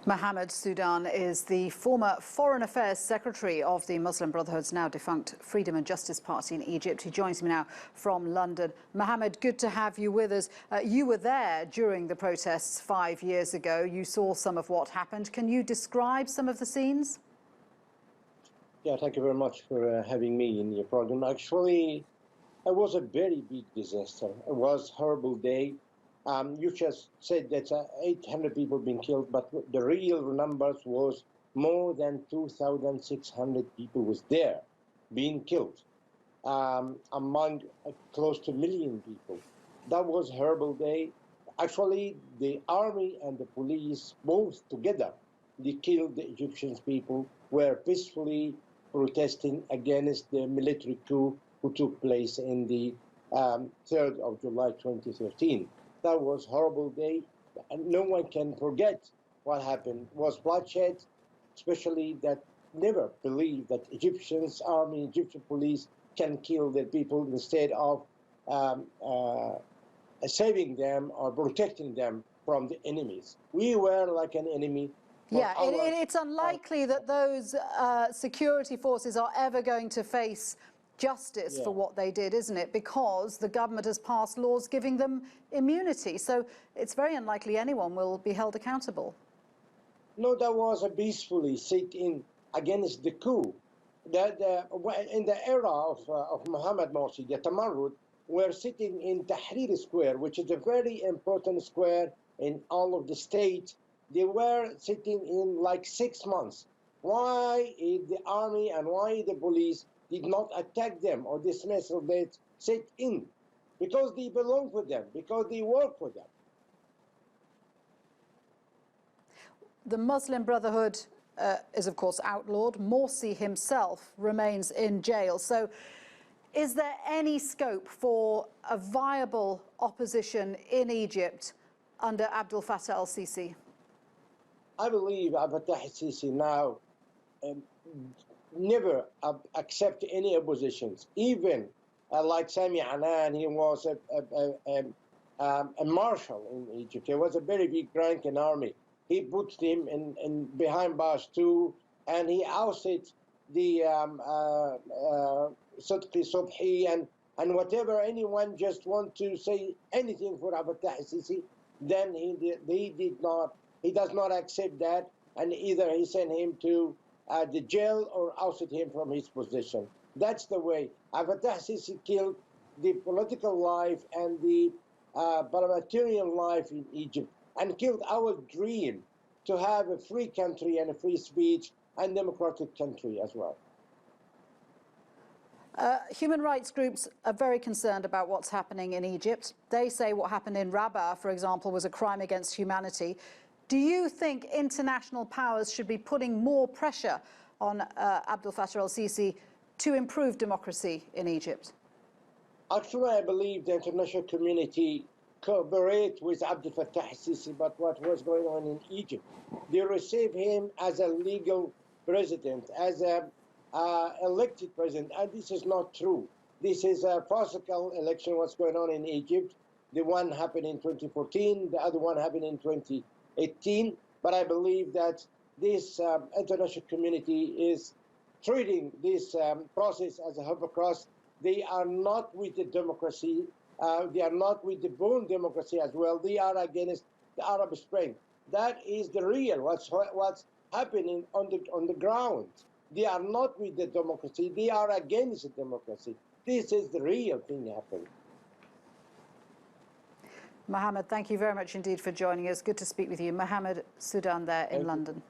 Mohamed Soudan is the former Foreign Affairs Secretary of the Muslim Brotherhood's now defunct Freedom and Justice Party in Egypt. He joins me now from London. Mohamed, good to have you with us. You were there during the protests 5 years ago. You saw some of what happened. Can you describe some of the scenes? Yeah, thank you very much for having me in your program. Actually, it was a very big disaster. It was a horrible day. You just said that 800 people been killed, but the real numbers was more than 2,600 people was there being killed, among close to a million people. That was a horrible day. Actually, the army and the police, both together, they killed the Egyptian people, were peacefully protesting against the military coup who took place in the 3rd of July 2013. That was a horrible day, and no one can forget what happened. It was bloodshed, especially that never believed that Egyptians, army, Egyptian police can kill their people instead of saving them or protecting them from the enemies. We were like an enemy. Yeah, it's unlikely that those security forces are ever going to face justice for what they did, isn't it? Because the government has passed laws giving them immunity. So it's very unlikely anyone will be held accountable. No, that was a peacefully sit-in against the coup. In the era of Mohamed Morsi, the Tamarrud, were sitting in Tahrir Square, which is a very important square in all of the state. They were sitting in like 6 months. Why is the army and why the police did not attack them or dismiss or they sit in? Because they belong to them, because they work for them. The Muslim Brotherhood is, of course, outlawed. Morsi himself remains in jail. So is there any scope for a viable opposition in Egypt under Abdel Fattah el-Sisi? I believe Abdel Fattah el-Sisi now never accept any oppositions. Even like Sami Anan, he was a marshal in Egypt. He was a very big rank in army. He put him in behind bars too, and he ousted the Sidqi Subhi and whatever anyone just want to say anything for Abdel Fattah el-Sisi, then he does not accept that, and either he sent him to the jail or ousted him from his position. That's the way. Abdel Fattah el-Sisi killed the political life and the parliamentarian life in Egypt, and killed our dream to have a free country and a free speech and democratic country as well. Human rights groups are very concerned about what's happening in Egypt. They say what happened in Rabaa, for example, was a crime against humanity. Do you think international powers should be putting more pressure on Abdel Fattah el-Sisi to improve democracy in Egypt? Actually, I believe the international community cooperate with Abdel Fattah el-Sisi about what was going on in Egypt. They receive him as a legal president, as a elected president, and this is not true. This is a farcical election, what's going on in Egypt. The one happened in 2014, the other one happened in 2018, but I believe that this international community is treating this process as a hypocrite. They are not with the democracy. They are not with the born democracy as well. They are against the Arab Spring. That is the real what's happening on the ground. They are not with the democracy. They are against the democracy. This is the real thing happening. Mohamed, thank you very much indeed for joining us. Good to speak with you. Mohamed Soudan there in London.